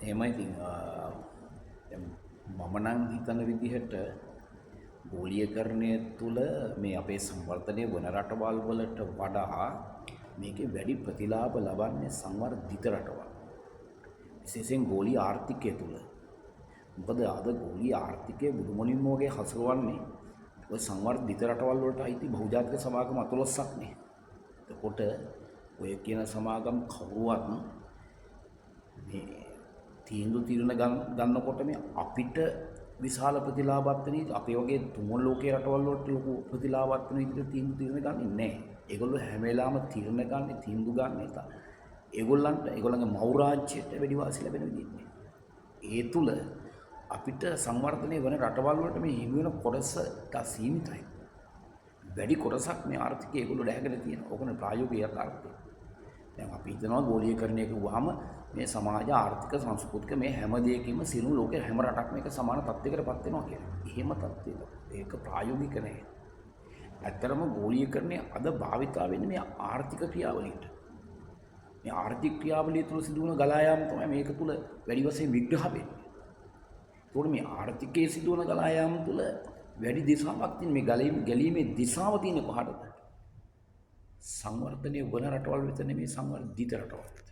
එහෙමයි ඉතින් මම නම් හිතන විදිහට ගෝලීයකරණය තුළ මේ අපේ සංවර්ධනය වන රටවල් වලට වඩා මේකේ වැඩි ප්‍රතිලාභ ලබන්නේ සංවර්ධිත රටවල්. විශේෂයෙන් ගෝලීය ආර්ථිකය තුළ. මොකද අද ගෝලීය ආර්ථිකය බුදුමුණින්ම වගේ හසුරවන්නේ ඔය සංවර්ධිත රටවල් වලට අයිති බහුජාතික සමාගම් 11ක් නේ. එතකොට ඔය කියන සමාගම් කවුරුවත් මේ තීන්දුව తీරන ගන්නකොට මේ අපිට විශාල ප්‍රතිලාභات වෙන අපේ වගේ තුන්වන ලෝකයේ රටවල් වලට ලොකු ප්‍රතිලාභات වෙන විදිහට තීන්දුව తీරන ගන්නේ නැහැ. ඒගොල්ලෝ හැම වෙලාවෙම తీරන ගන්න තීන්දුව ගන්න එක. ඒගොල්ලන්ගේ මව් රාජ්‍යයට වැඩි වාසි ලැබෙන විදිහට. ඒ තුල අපිට සංවර්ධනය වෙන රටවල් වලට මේ හිමි වෙන කොටස තා සීමිතයි. වැඩි කොටසක් මේ ආර්ථිකය ඒගොල්ලෝ දැහැගෙන තියෙනවා. ඕකනේ ප්‍රායෝගික යථාර්ථය. දැන් අපි හිතනවා ගෝලීයකරණය කිව්වහම මේ සමාජ ආර්ථික සංස්කෘතික මේ හැම දෙයකින්ම සියලු ලෝකේ හැම රටක්ම එක සමාන තත්යකටපත් වෙනවා කියලා. එහෙම තත්ත්වයක ඒක ප්‍රායෝගික නැහැ. ඇත්තරම ගෝලීයකරණය අද භාවිතා වෙන්නේ මේ ආර්ථික ක්‍රියාවලියට. මේ ආර්ථික ක්‍රියාවලිය තුළ සිදුවන ගලා යාම තමයි මේක තුළ වැඩි වශයෙන් විග්‍රහ වෙන්නේ. ඒකෝට මේ ආර්ථිකයේ සිදුවන ගලා යාම තුළ වැඩි දිශාවක් තියෙන මේ ගැලීමේ දිශාව තියෙන කොහටද? සංවර්ධනය වන රටවල් වෙත නෙමෙයි සංවර්ධිත රටවල්.